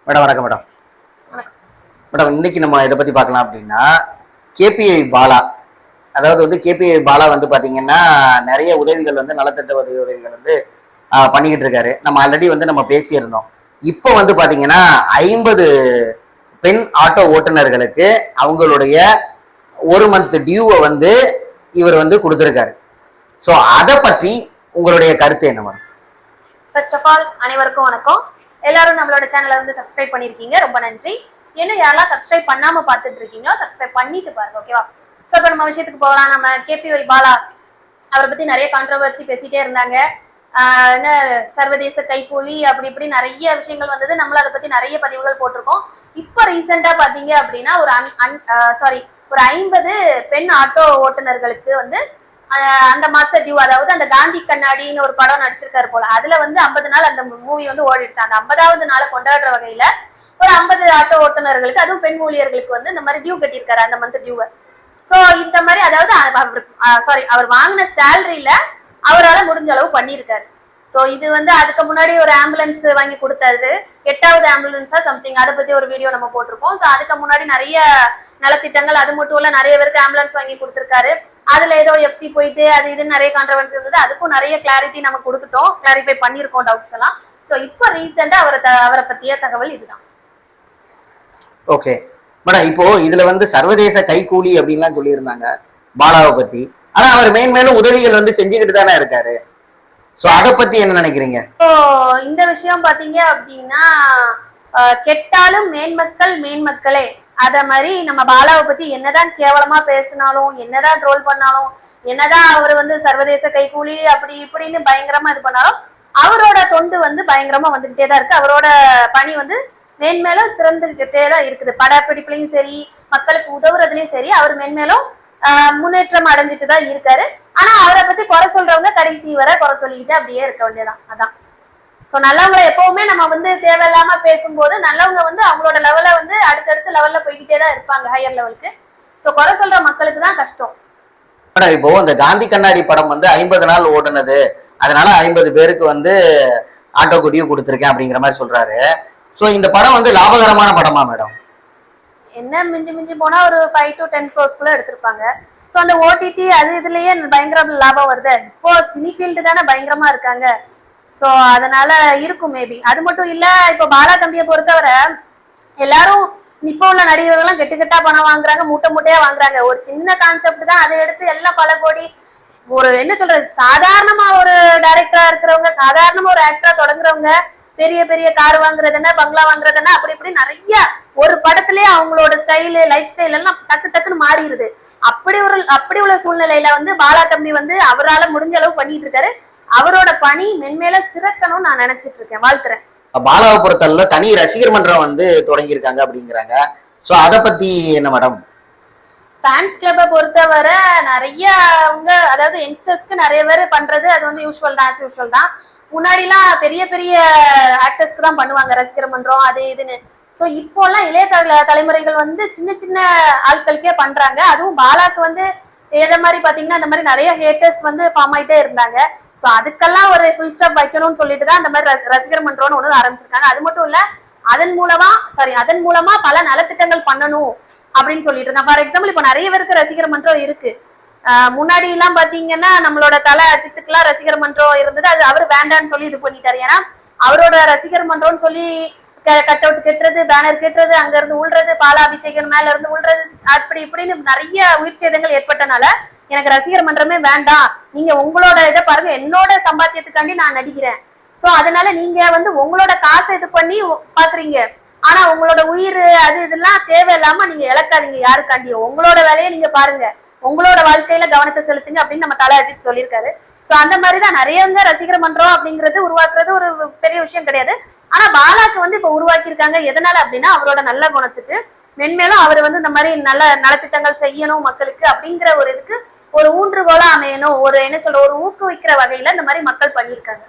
Madam வணக்கம் madam. Madam இன்னைக்கு நம்ம இதை பத்தி பார்க்கலாம் அப்படின்னா கேபிஐ பாலா, அதாவது வந்து கேபிஐ பாலா வந்து பாத்தீங்கன்னா நிறைய உதவிகள் வந்து நலத்திட்ட உதவிகள் வந்து பண்ணிக்கிட்டு இருக்காரு. நம்ம ஆல்ரெடி வந்து நம்ம பேசியிருந்தோம். இப்போ வந்து பாத்தீங்கன்னா 50 பெண் ஆட்டோ ஓட்டுநர்களுக்கு அவங்களுடைய 1 மந்த் டியூவை வந்து இவர் வந்து கொடுத்திருக்காரு. ஸோ அதை பற்றி உங்களுடைய கருத்து என்ன மேடம்? ஃபர்ஸ்ட் ஆஃப் ஆல் அனைவருக்கும் வணக்கம். எல்லாரும் நம்மளோட சேனலை வந்து சப்ஸ்கிரைப் பண்ணிருக்கீங்க, ரொம்ப நன்றி. இன்னும் யாரெல்லாம் சப்ஸ்கிரைப் பண்ணாம பார்த்துட்டு இருக்கீங்களோ சப்ஸ்கிரைப் பண்ணிட்டு பாருங்க, ஓகேவா? ஸோ இப்போ நம்ம விஷயத்துக்கு போகலாம். நம்ம கேபிஒய் பாலா அவரை பத்தி நிறைய கான்ட்ரவர்சி பேசிட்டே இருந்தாங்க. என்ன சர்வதேச கைக்கூலி அப்படி இப்படி நிறைய விஷயங்கள் வந்தது. நம்மளும் அதை பத்தி நிறைய பதிவுகள் போட்டிருக்கோம். இப்போ ரீசெண்டா பாத்தீங்க அப்படின்னா ஒரு 50 பெண் ஆட்டோ ஓட்டுநர்களுக்கு வந்து அந்த மாச டியூ, அதாவது அந்த காந்தி கண்ணாடின்னு ஒரு படம் நடிச்சிருக்காரு போல, அதுல வந்து 50 நாள் அந்த மூவி வந்து ஓடிடுச்சு. அந்த 50வது நாளை கொண்டாடுற வகையில ஒரு 50 ஆட்டோ ஓட்டுநர்களுக்கு, அதுவும் பெண் ஊழியர்களுக்கு வந்து இந்த மாதிரி டியூ கட்டியிருக்காரு, அந்த மந்த் டியூவை. சோ இந்த மாதிரி அதாவது அவர் வாங்கின சேலரியில அவரால் முடிஞ்ச அளவு பண்ணியிருக்காரு. சோ இது வந்து அதுக்கு முன்னாடி ஒரு ஆம்புலன்ஸ் வாங்கி கொடுத்தாரு, 8வது ஆம்புலன்ஸா சம்திங், அதை பத்தி ஒரு வீடியோ நம்ம போட்டிருக்கோம். சோ அதுக்கு முன்னாடி நிறைய நலத்திட்டங்கள், அது மட்டும் இல்ல நிறைய பேருக்கு ஆம்புலன்ஸ் வாங்கி கொடுத்திருக்காரு. அதுல ஏதோ எஃப்சி போயிட்டு அது இது நிறைய கான்ட்ரவர்சி இருந்தது. அதுக்கும் நிறைய கிளாரிட்டி நம்ம கொடுத்துட்டோம், கிளாரிஃபை பண்ணிருக்கோம் டவுட்ஸ் எல்லாம். சோ இப்போ ரீசெண்டா அவரை பத்திய தகவல் இதுதான். ஓகே மேடம், இப்போ இதுல வந்து சர்வதேச கைக்கூலி அப்படின்லாம் சொல்லியிருந்தாங்க பாலாவை பத்தி. ஆனா அவர் மேன்மேலும் உதவிகள் வந்து செஞ்சுக்கிட்டு தானே இருக்காரு. சோ அதை பத்தி என்ன நினைக்கிறீங்க? இந்த விஷயம் பாத்தீங்க அப்படின்னா கெட்டாலும் மேன்மக்களே, அத மாதிரி நம்ம பாலாவை பத்தி என்னதான் கேவலமா பேசினாலும், என்னதான் ட்ரோல் பண்ணாலும், என்னதான் அவர் வந்து சர்வதேச கைக்கூலி அப்படி இப்படின்னு பயங்கரமா இது பண்ணாலும், அவரோட தொண்டு வந்து பயங்கரமா வந்துகிட்டே தான் இருக்கு. அவரோட பணி வந்து மேன்மேலும் சிறந்துகிட்டே தான் இருக்குது. படப்பிடிப்புலையும் சரி, மக்களுக்கு உதவுறதுலயும் சரி, அவர் மேன்மேலும் முன்னேற்றம் அடைஞ்சிட்டு தான் இருக்காரு. ஆனா அவரை பத்தி குறை சொல்றவங்க கடைசி வரை குறை சொல்லிக்கிட்டு அப்படியே இருக்க வேண்டியதான். அதான். சோ நல்லவங்களை எப்பவுமே நம்ம வந்து தேவையில்லாம பேசும்போது நல்லவங்க வந்து அவங்களோட லெவல வந்து அடுத்தடுத்த லெவல்ல போய்கிட்டே தான் இருப்பாங்க, ஹையர் லெவலுக்கு. சோ குறை சொல்ற மக்களுக்கு தான் கஷ்டம். இப்போ இந்த காந்தி கண்ணாடி படம் வந்து 50 நாள் ஓடுனது, அதனால 50 பேருக்கு வந்து ஆட்டோ குடியும் கொடுத்துருக்கேன் அப்படிங்கிற மாதிரி சொல்றாரு. சோ இந்த படம் வந்து லாபகரமான படமா மேடம்? என்ன மிஞ்சி மிஞ்சி போனா ஒரு 5 to 10 crores எடுத்திருப்பாங்க. சோ அந்த ஓடிடி அது இதுலயே பயங்கர லாபம் வருது. இப்போ சினி ஃபீல்டு தானே பயங்கரமா இருக்காங்க. சோ அதனால இருக்கும் மேபி. அது மட்டும் இல்ல, இப்போ பாலா தம்பியை பொறுத்தவரை எல்லாரும் இப்போ உள்ள நடிகர்கள்லாம் கெட்டுக்கெட்டா பணம் வாங்குறாங்க, மூட்டை மூட்டையா வாங்குறாங்க. ஒரு சின்ன கான்செப்ட் தான், அதை எடுத்து எல்லாம் பல கோடி, ஒரு என்ன சொல்றது, சாதாரணமா ஒரு டைரக்டரா இருக்கிறவங்க, சாதாரணமா ஒரு ஆக்டரா தொடங்குறவங்க பெரிய பெரிய கார் வாங்குறது என்ன, பங்களா வாங்குறது என்ன, அப்படி இப்படி நிறைய ஒரு படத்திலேயே அவங்களோட ஸ்டைலு, லைஃப் ஸ்டைல் எல்லாம் டக்கு டக்குன்னு மாறிடுது. அப்படி உள்ள சூழ்நிலையில வந்து பாலா தம்பி வந்து அவரால் முடிஞ்ச அளவு பண்ணிட்டு இருக்காரு. அவரோட பணி மென்மேல சிறக்கணும்னு நான் நினைச்சிட்டு இருக்கேன், வாழ்த்துறேன். பாலாவை பொறுத்தளவுல தனி ரசிகர் மன்றம் வந்து தொடங்கியிருக்காங்க அப்படிங்கிறாங்க. சோ அதை பத்தி என்ன மேடம்? ஃபேன்ஸ் கிளப்பை பொறுத்தவரை நிறைய அவங்க, அதாவது யங்ஸ்டர்ஸ்க்கு நிறைய பேர் பண்றது அது வந்து யூஸ்வல் தான், யூஸ்வல் தான். முன்னாடிலாம் பெரிய பெரிய ஆக்டர்ஸ்க்கு தான் பண்ணுவாங்க ரசிகர் மன்றம் அது இதுன்னு. ஸோ இப்போலாம் இளைய தலைமுறைகள் வந்து சின்ன சின்ன ஆட்களுக்கே பண்றாங்க. அதுவும் பாலாக்கு வந்து எதை மாதிரி பாத்தீங்கன்னா இந்த மாதிரி நிறைய ஹேட்டர்ஸ் வந்து ஃபார்ம் ஆயிட்டே இருந்தாங்க. ஸோ அதுக்கெல்லாம் ஒரு ஃபுல் ஸ்டாப் வைக்கணும்னு சொல்லிட்டு தான் அந்த மாதிரி ரசிகர் மன்றம்னு ஒன்று ஆரம்பிச்சிருக்காங்க. அது மட்டும் இல்ல, அதன் மூலமா பல நலத்திட்டங்கள் பண்ணணும் அப்படின்னு சொல்லிட்டு இருக்காங்க. ஃபார் எக்ஸாம்பிள் இப்போ நிறைய பேருக்கு ரசிகர் மன்றம் இருக்கு. முன்னாடி எல்லாம் பாத்தீங்கன்னா நம்மளோட தலை அஜித்துக்குலாம் ரசிகர் மன்றம் இருந்தது, அது அவர் வேண்டான்னு சொல்லி இது பண்ணிட்டாரு. ஏன்னா அவரோட ரசிகர் மன்றம்னு சொல்லி கட் அவுட் கட்டுறது, பேனர் கட்டுறது, அங்க இருந்து உள்றது, பாலாபிஷேகம் மேல இருந்து உள்றது, அப்படி இப்படின்னு நிறைய உயிர் சேதங்கள் ஏற்பட்டனால எனக்கு ரசிகர் மன்றமே வேண்டாம், நீங்க உங்களோட இதை பாருங்க, என்னோட சம்பாத்தியத்துக்காண்டி நான் நடிக்கிறேன். சோ அதனால நீங்க வந்து உங்களோட காசை இது பண்ணி பாக்குறீங்க, ஆனா உங்களோட உயிர் அது இதெல்லாம் தேவையில்லாம நீங்க இழக்காதீங்க யாருக்காண்டியும், உங்களோட வேலையை நீங்க பாருங்க, உங்களோட வாழ்க்கையில கவனத்தை செலுத்துங்க அப்படின்னு நம்ம தலை அஜித் சொல்லியிருக்காரு. சோ அந்த மாதிரிதான் நிறையவங்க ரசிகர் மன்றம் அப்படிங்கிறது உருவாக்குறது ஒரு பெரிய விஷயம் கிடையாது. ஆனா பாலாக்கு வந்து இப்ப உருவாக்கி இருக்காங்க. எதனால அப்படின்னா அவரோட நல்ல குணத்துக்கு, மென்மேலும் அவர் வந்து இந்த மாதிரி நல்ல நலத்திட்டங்கள் செய்யணும் மக்களுக்கு அப்படிங்கிற ஒரு இதுக்கு ஒரு ஊன்றுகோலா அமையணும், ஒரு என்ன சொல்ற ஒரு ஊக்குவிக்கிற வகையில இந்த மாதிரி மக்கள் பண்ணியிருக்காங்க.